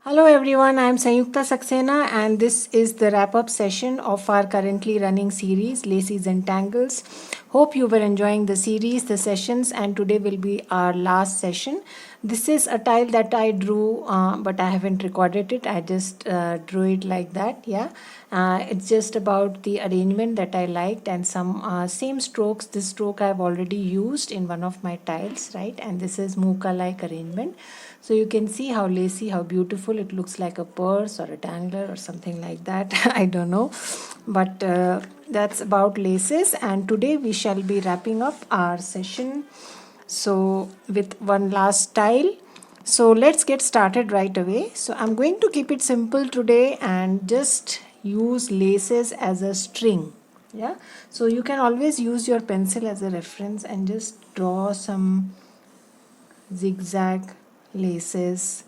Hello everyone, I am Sanyukta Saxena and this is the wrap-up session of our currently running series, Lacy Zentangles. Hope you were enjoying the series, the sessions, and today will be our last session. This is a tile that I drew, but I haven't recorded it. I just drew it like that, yeah. It's just about the arrangement that I liked and some same strokes. This stroke I've already used in one of my tiles, right? And this is Muka-like arrangement. So you can see how lacy, how beautiful it looks, like a purse or a dangler or something like that. I don't know. But that's about laces. And today we shall be wrapping up our session. So with one last tile. So let's get started right away. So I'm going to keep it simple today and just use laces as a string. Yeah. So you can always use your pencil as a reference and just draw some zigzag laces,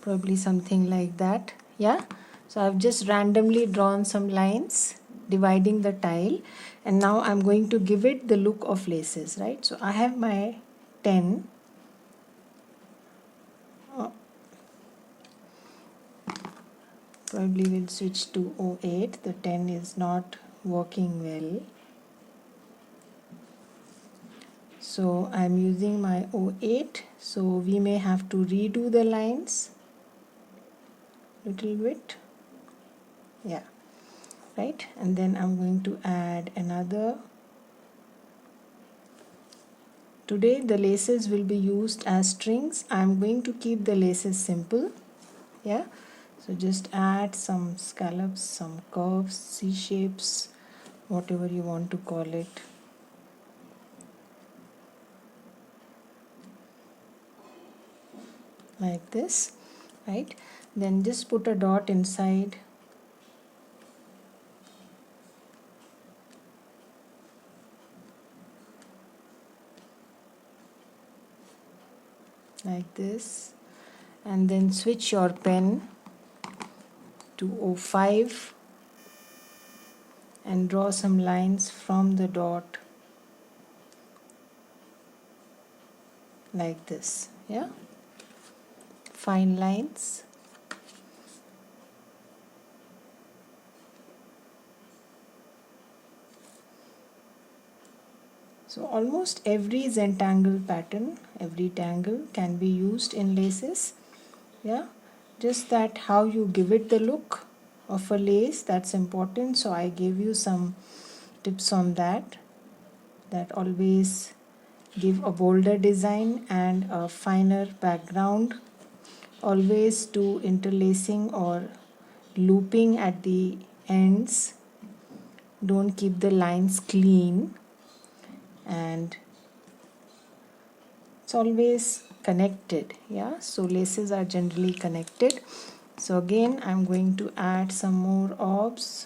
probably something like that. Yeah, so I've just randomly drawn some lines dividing the tile, and now I'm going to give it the look of laces, right? So I have my 10. Probably will switch to 08. The 10 is not working well, so I'm using my 08. So we may have to redo the lines little bit, yeah, right? And then I'm going to add another. Today the laces will be used as strings. I'm going to keep the laces simple, yeah. So just add some scallops, some curves, C shapes, whatever you want to call it. Like this, right? Then just put a dot inside. Like this, and then switch your pen to 05 and draw some lines from the dot like this, yeah, fine lines. So almost every Zentangle pattern, every tangle can be used in laces, yeah. Just that how you give it the look of a lace, that's important. So I gave you some tips on that. That always give a bolder design and a finer background. Always do interlacing or looping at the ends. Don't keep the lines clean, and it's always connected, yeah. So laces are generally connected. So again I'm going to add some more orbs.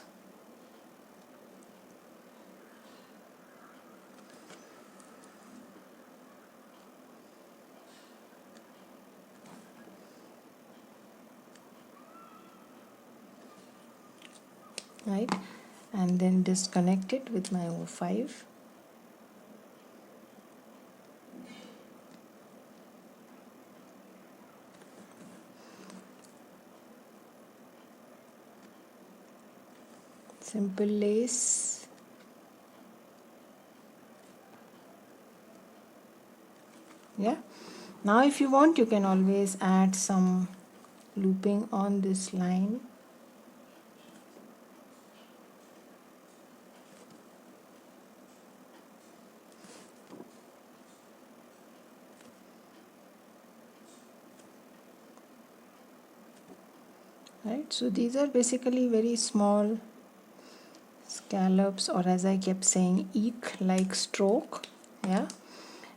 Right, and then disconnect it with my 05. Simple lace. Yeah, now if you want you can always add some looping on this line. Right, so these are basically very small scallops, or as I kept saying, eek like stroke, yeah,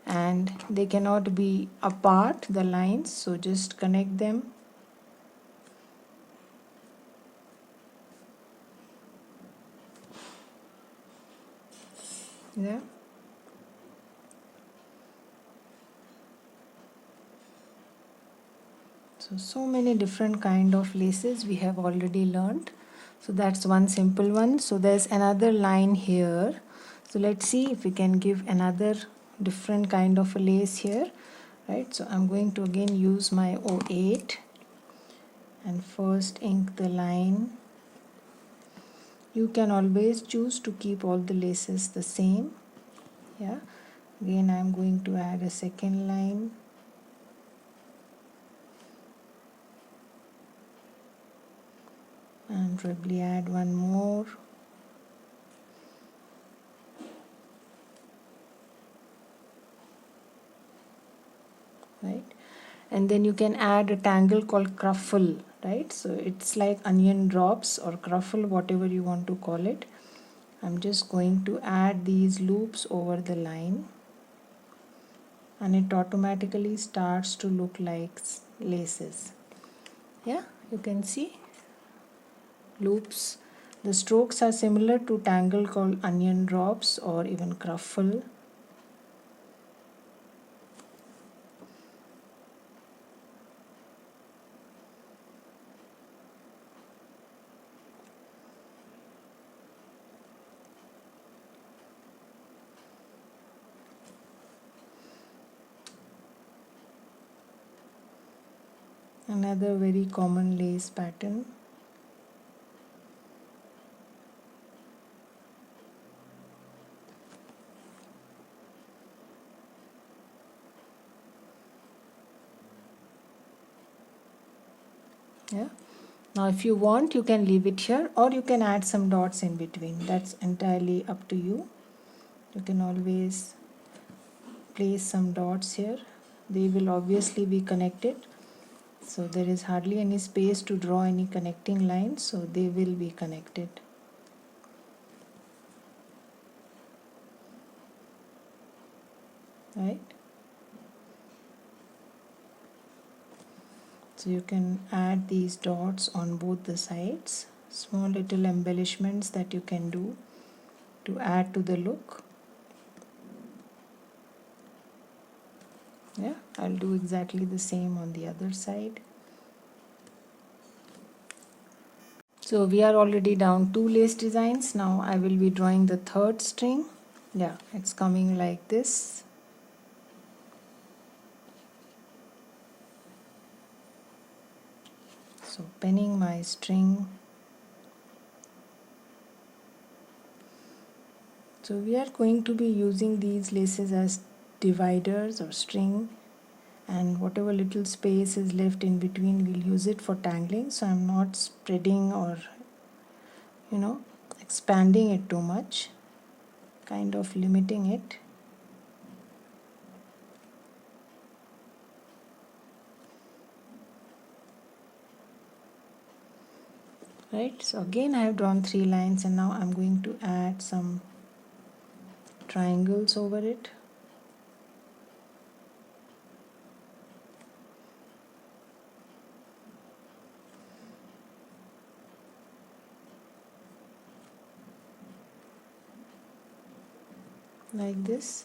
and they cannot be apart, the lines, so just connect them. Yeah, so many different kind of laces we have already learned. So that's one simple one. So there's another line here, so let's see if we can give another different kind of a lace here. right? So I'm going to again use my 08 and first ink the line. You can always choose to keep all the laces the same. Yeah, again I'm going to add a second line. And probably add one more. Right, and then you can add a tangle called cruffle, right? So it's like onion drops or cruffle, whatever you want to call it. I'm just going to add these loops over the line, and it automatically starts to look like laces. Yeah, you can see loops. The strokes are similar to tangle called onion drops or even cruffle. Another very common lace pattern. Yeah, now if you want you can leave it here or you can add some dots in between. That's entirely up to you. You can always place some dots here. They will obviously be connected, so there is hardly any space to draw any connecting lines, so they will be connected. Right, so you can add these dots on both the sides, small little embellishments that you can do to add to the look. Yeah, I'll do exactly the same on the other side. So we are already down 2 lace designs. Now I will be drawing the third string. Yeah, it's coming like this. So pinning my string. So we are going to be using these laces as dividers or string, and whatever little space is left in between we'll use it for tangling. So I'm not spreading or expanding it too much, kind of limiting it. Right, so again I have drawn 3 lines, and now I'm going to add some triangles over it. Like this,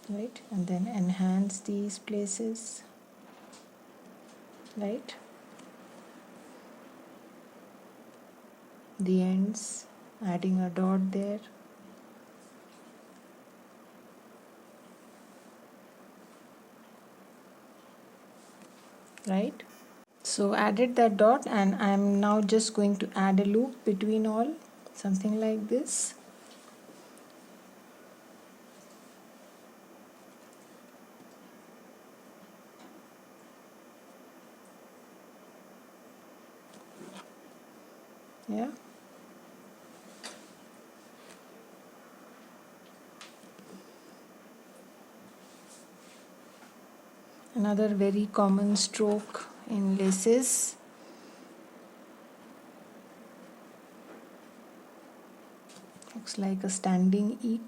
right, and then enhance these places, right, the ends, adding a dot there. Right, so added that dot, and I'm now just going to add a loop between all, something like this. Yeah, another very common stroke in laces. Looks like a standing eek.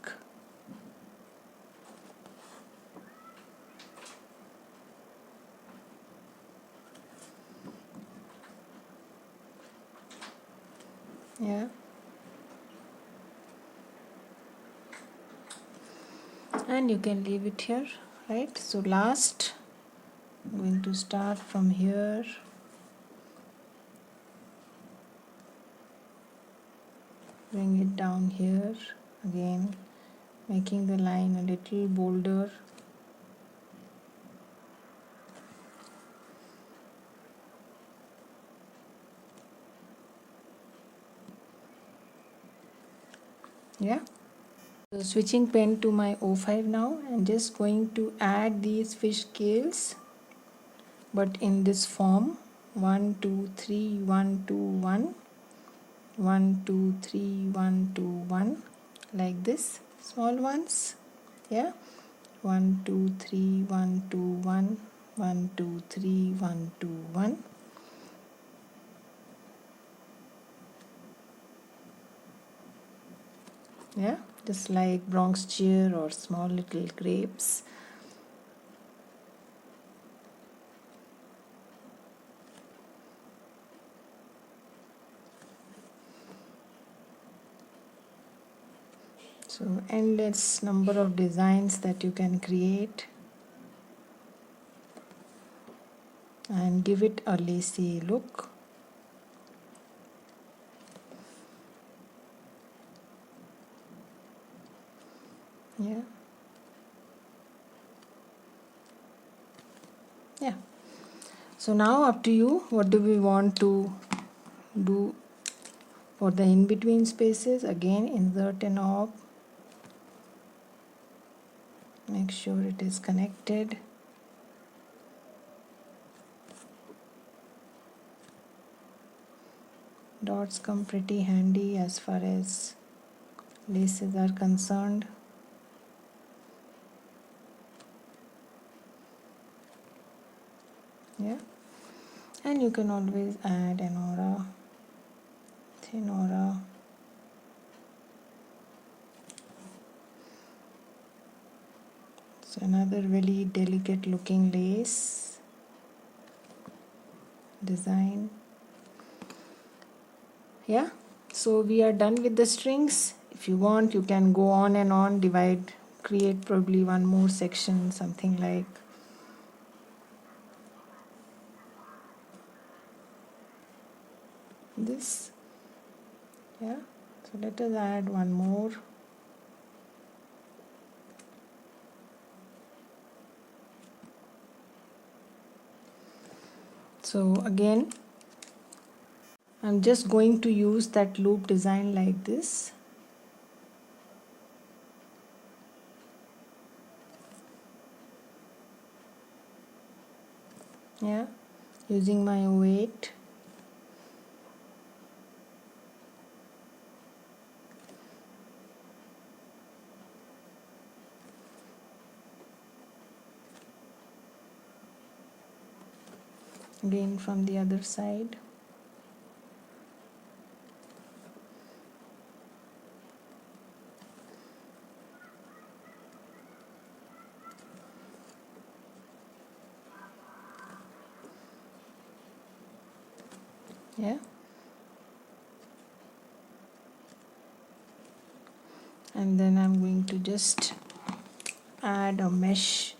Yeah, and you can leave it here. Right, so last I'm going to start from here, bring it down here, again making the line a little bolder. Yeah. So switching pen to my O5 now and just going to add these fish scales, but in this form: 1 2 3 1 2 1 1 2 3 1 2 1, like this, small ones. Yeah, 1 2 3 1 2 1 1 2 3 1 2 1. Yeah, just like Bronx cheer or small little grapes. So endless number of designs that you can create and give it a lacy look. Yeah. Yeah. So now up to you. What do we want to do for the in between spaces? Again, insert an op. Make sure it is connected. Dots come pretty handy as far as laces are concerned. Yeah. And you can always add an aura, thin aura. So another really delicate looking lace design. Yeah, so we are done with the strings. If you want, you can go on and on, divide, create probably one more section, something like this. Yeah, so let us add one more. So again, I'm just going to use that loop design like this. Yeah, using my 08. Again from the other side. Yeah, and then I'm going to just add a mesh,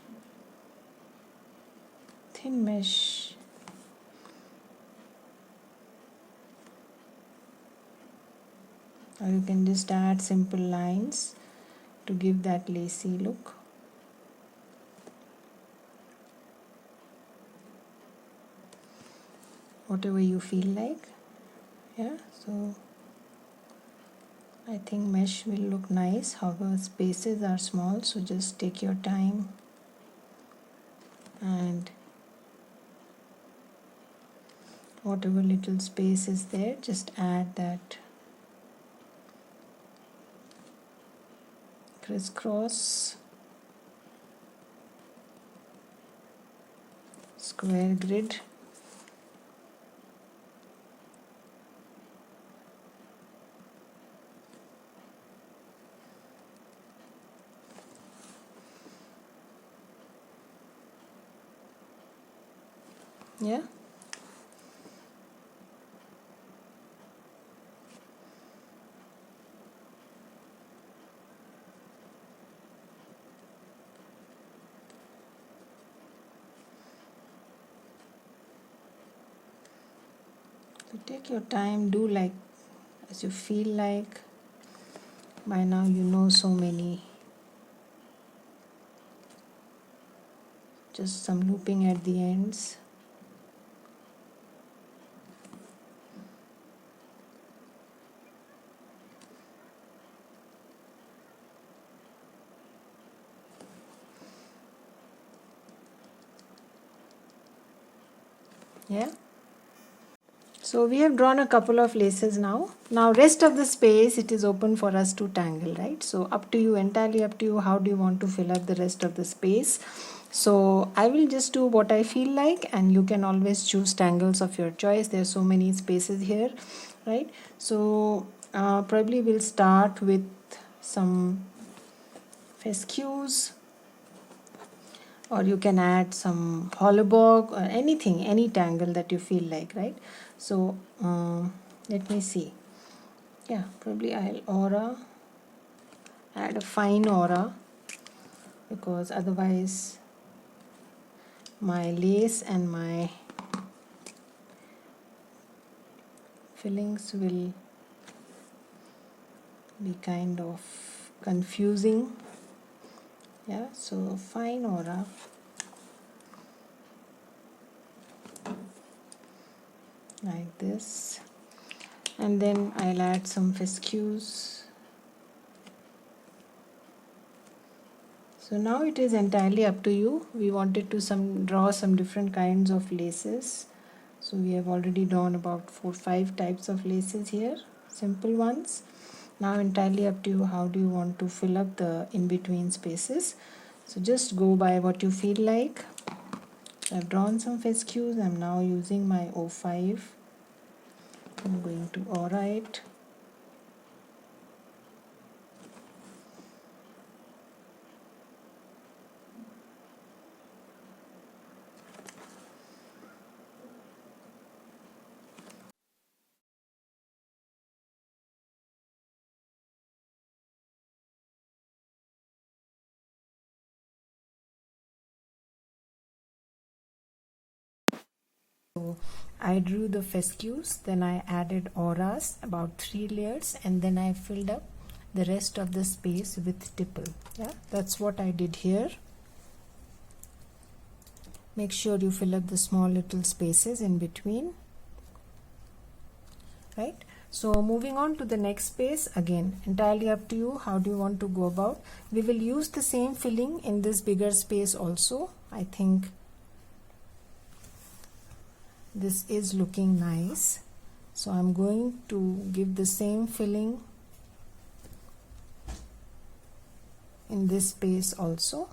thin mesh. Or you can just add simple lines to give that lacy look. Whatever you feel like. Yeah, so I think mesh will look nice. However, spaces are small, so just take your time and whatever little space is there, just add that crisscross square grid. Yeah, so take your time, do like as you feel like. By now you know so many. Just some looping at the ends. Yeah. So we have drawn a couple of laces now. Now rest of the space it is open for us to tangle, right? So up to you, entirely up to you, how do you want to fill up the rest of the space. So I will just do what I feel like, and you can always choose tangles of your choice. There are so many spaces here, right? So probably we'll start with some fescues, or you can add some hollowbog or anything, any tangle that you feel like, right? So let me see. Yeah, probably I'll aura, add a fine aura, because otherwise my lace and my fillings will be kind of confusing. Yeah, so fine aura, like this, and then I'll add some fescues. So now it is entirely up to you. We wanted to draw some different kinds of laces. So we have already drawn about 4-5 types of laces here, simple ones. Now entirely up to you, how do you want to fill up the in-between spaces. So just go by what you feel like. I've drawn some fescues. I'm now using my O5. I'm going to aura it. So I drew the fescues, then I added auras, about 3 layers, and then I filled up the rest of the space with tipple. Yeah, that's what I did here. Make sure you fill up the small little spaces in between, right? So moving on to the next space, again entirely up to you, how do you want to go about. We will use the same filling in this bigger space also. I think this is looking nice, so I'm going to give the same filling in this space also.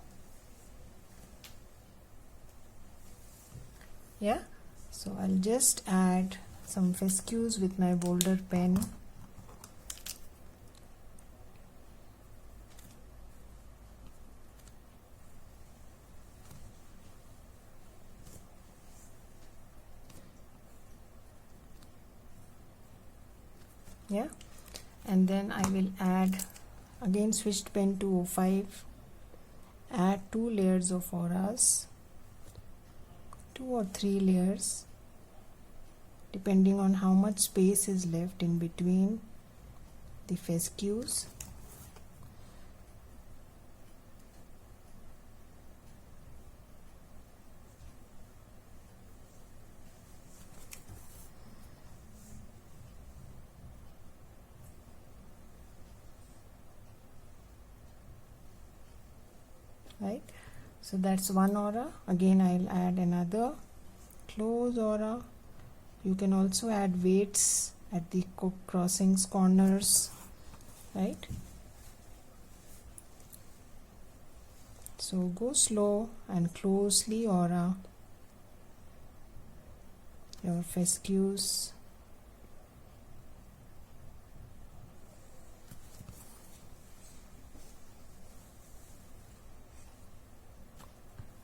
Yeah, so I'll just add some fescues with my boulder pen. Yeah, and then I will add, again switched pen to O5, add 2 layers of auras, 2 or 3 layers depending on how much space is left in between the fescues. Right, so that's one aura. Again I'll add another close aura. You can also add weights at the crossings corners, right? So go slow and closely aura your fescues.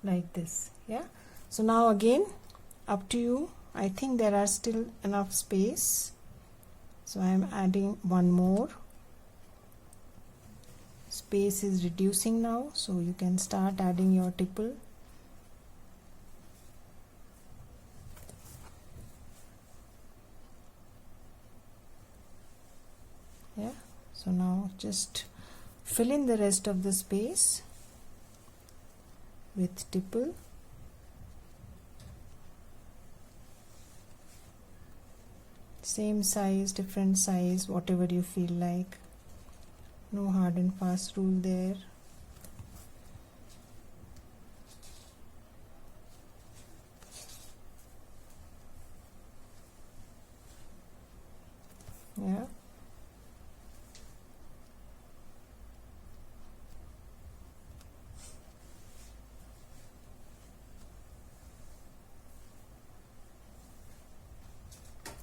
Like this. Yeah, so now again up to you. I think there are still enough space, so I am adding one more. Space is reducing now, so you can start adding your tipple. Yeah, so now just fill in the rest of the space with tipple. Same size, different size, whatever you feel like. No hard and fast rule there. Yeah.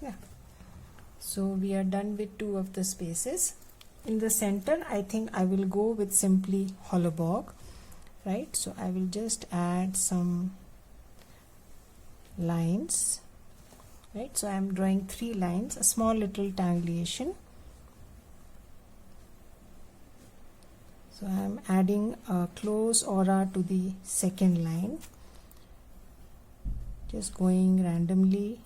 Yeah. So we are done with two of the spaces. In the center, I think I will go with simply hollowbog, right? So I will just add some lines, right? So I am drawing 3 lines, a small little tangulation. So I am adding a close aura to the second line, just going randomly.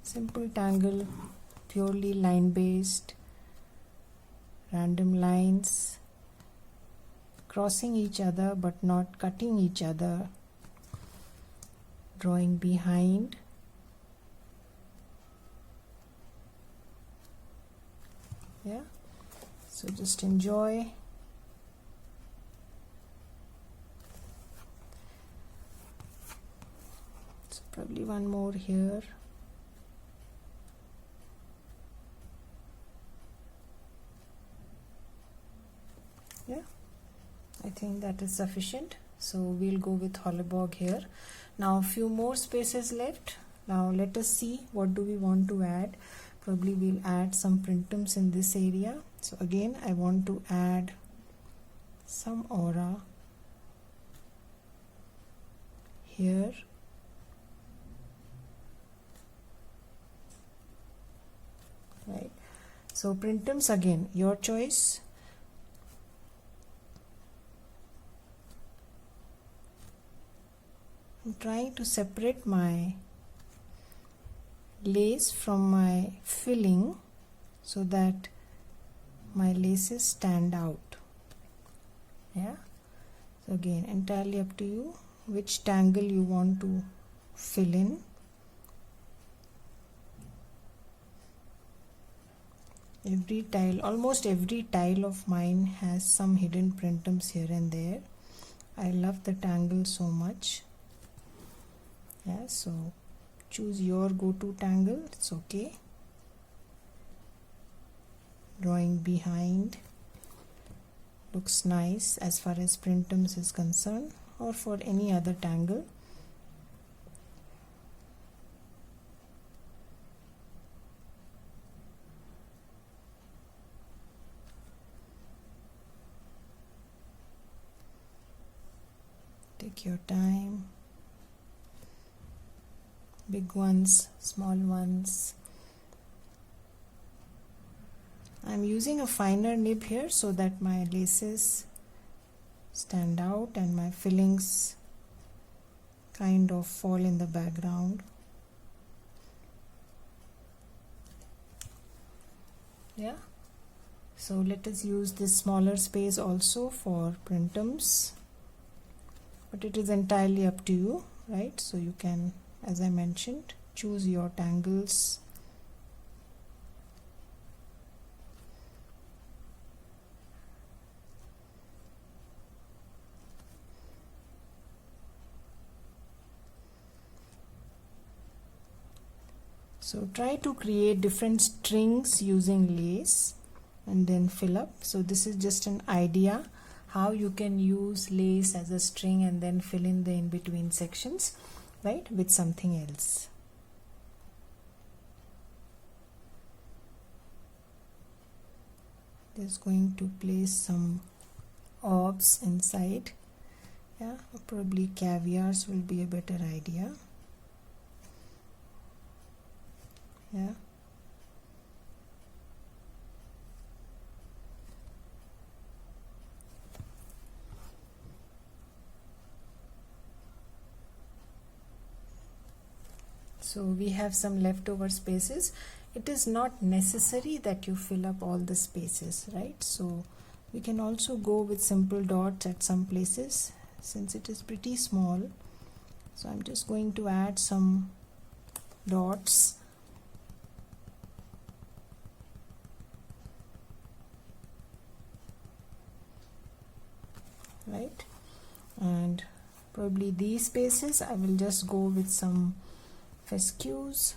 Simple tangle, purely line based, random lines, crossing each other but not cutting each other, drawing behind. Yeah, so just enjoy. So probably one more here. Yeah, I think that is sufficient. So we'll go with hollowbog here. Now a few more spaces left. Now let us see what do we want to add. Probably we'll add some printums in this area. So again, I want to add some aura here. Right. So printums, again, your choice. I'm trying to separate my lace from my filling so that my laces stand out. Yeah, so again, entirely up to you which tangle you want to fill in. Every tile, almost every tile of mine has some hidden printums here and there. I love the tangle so much. Yeah, so choose your go-to tangle, it's okay. Drawing behind looks nice as far as printums is concerned, or for any other tangle. Take your time. Big ones, small ones. I'm using a finer nib here so that my laces stand out and my fillings kind of fall in the background. Yeah, so let us use this smaller space also for printums, but it is entirely up to you, right? So you can, as I mentioned, choose your tangles. So try to create different strings using lace and then fill up. So this is just an idea how you can use lace as a string and then fill in the in-between sections, right, with something else. Just going to place some orbs inside. Yeah, probably caviars will be a better idea. Yeah. So we have some leftover spaces. It is not necessary that you fill up all the spaces, right? So we can also go with simple dots at some places since it is pretty small. So I'm just going to add some dots. Right, and probably these spaces I will just go with some fescues,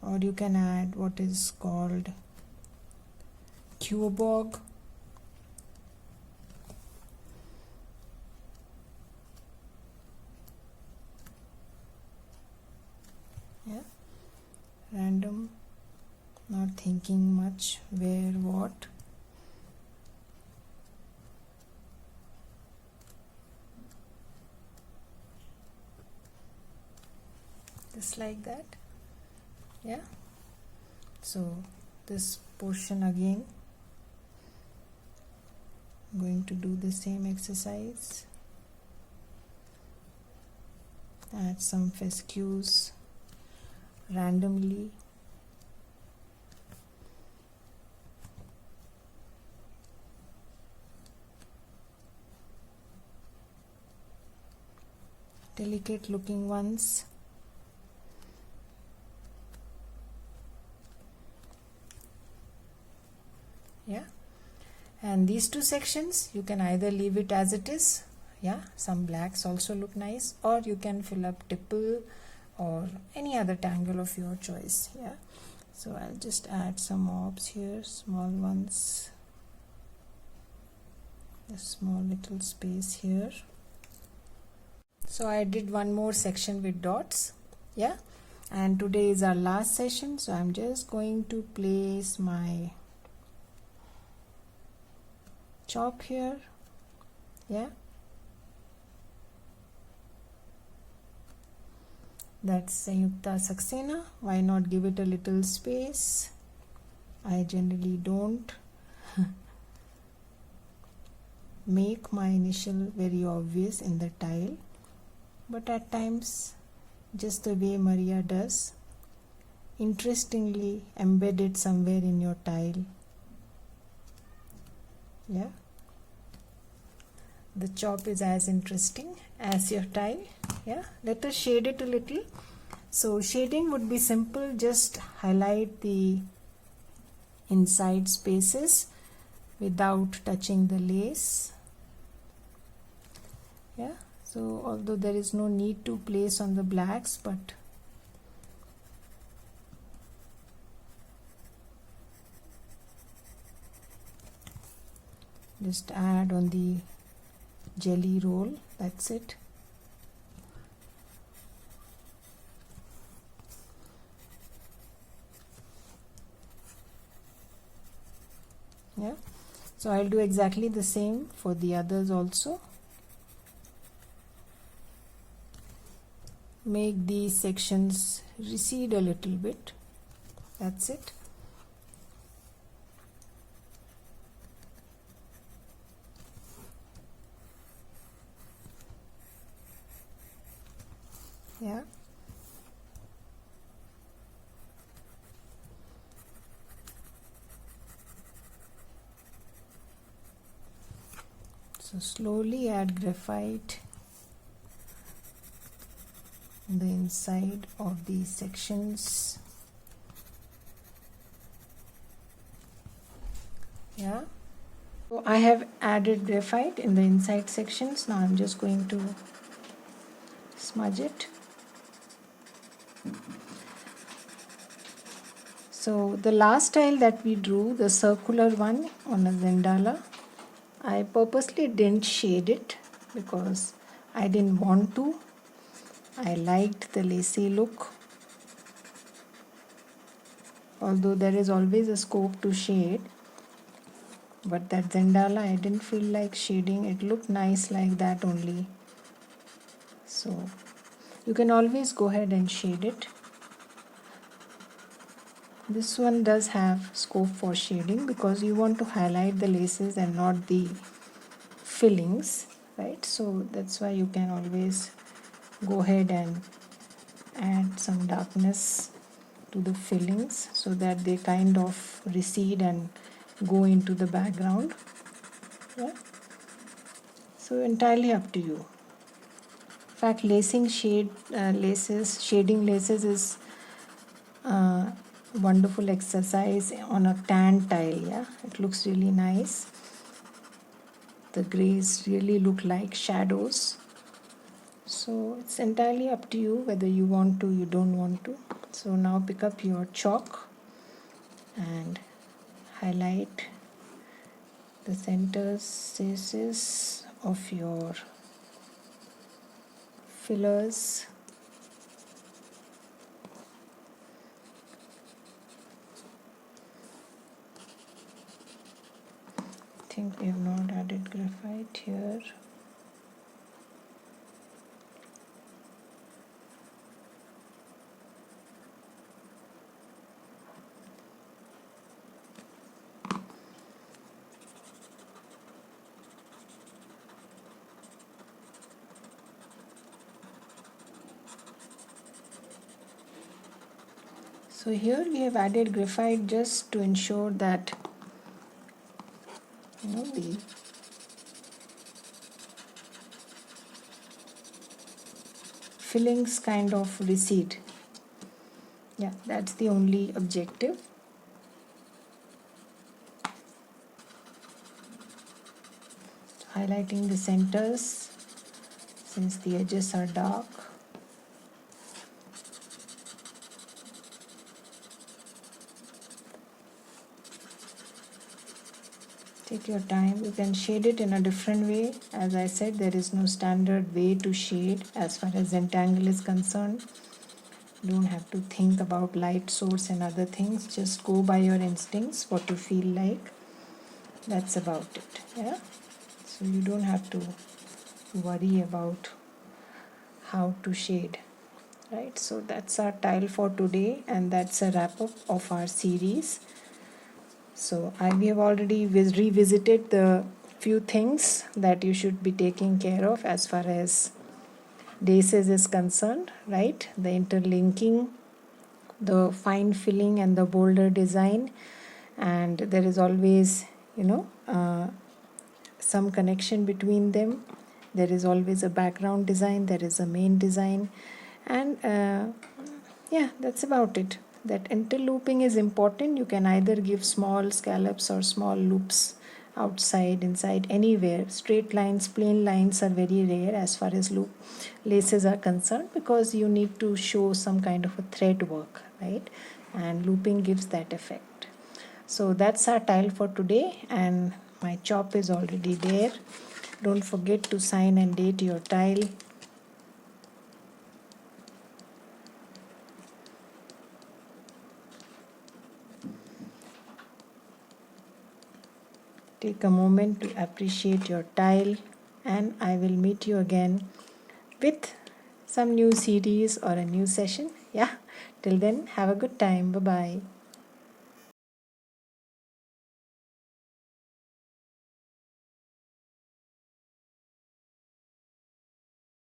or you can add what is called cubog. Yeah, random, not thinking much where, what. Just like that. Yeah, so this portion again, I'm going to do the same exercise. Add some fescues randomly. Delicate looking ones. Yeah, and these two sections you can either leave it as it is. Yeah, some blacks also look nice, or you can fill up tipple or any other tangle of your choice. Yeah, so I'll just add some orbs here, small ones, a small little space here. So I did one more section with dots. Yeah, and today is our last session, so I'm just going to place my chalk here. Yeah, that's Sanyukta Saxena. Why not give it a little space? I generally don't make my initial very obvious in the tile, but at times, just the way Maria does, interestingly embed it somewhere in your tile. Yeah, the chop is as interesting as your tile. Yeah, let us shade it a little. So shading would be simple, just highlight the inside spaces without touching the lace. Yeah, so although there is no need to place on the blacks, but just add on the jelly roll. That's it. Yeah, so I'll do exactly the same for the others also. Make these sections recede a little bit. That's it. Yeah, so slowly add graphite in the inside of these sections. Yeah, so I have added graphite in the inside sections. Now I'm just going to smudge it. So the last tile that we drew, the circular one on a Zendala, I purposely didn't shade it because I didn't want to. I liked the lacy look. Although there is always a scope to shade, but that Zendala I didn't feel like shading. It looked nice like that only. So you can always go ahead and shade it. This one does have scope for shading because you want to highlight the laces and not the fillings, right? So that's why you can always go ahead and add some darkness to the fillings so that they kind of recede and go into the background. Yeah, so entirely up to you. In fact, lacing shading laces is wonderful exercise on a tan tile. Yeah, it looks really nice. The grays really look like shadows. So it's entirely up to you whether you want to, you don't want to. So now pick up your chalk and highlight the centers of your fillers. I think we have not added graphite here. So here we have added graphite just to ensure that the fillings kind of recede. Yeah, that's the only objective. Highlighting the centers since the edges are dark. Take your time. You can shade it in a different way. As I said, there is no standard way to shade as far as Zentangle is concerned. You don't have to think about light source and other things. Just go by your instincts, what you feel like. That's about it. Yeah. So you don't have to worry about how to shade. Right. So that's our tile for today, and that's a wrap up of our series. So we have already revisited the few things that you should be taking care of as far as laces is concerned, right? The interlinking, the fine filling and the bolder design, and there is always, some connection between them. There is always a background design, there is a main design, and yeah, that's about it. That interlooping is important. You can either give small scallops or small loops outside, inside, anywhere. Straight lines, plain lines are very rare as far as laces are concerned, because you need to show some kind of a thread work, right? And looping gives that effect. So that's our tile for today, and my chop is already there. Don't forget to sign and date your tile. Take a moment to appreciate your tile, and I will meet you again with some new series or a new session. Yeah, till then, have a good time. Bye bye.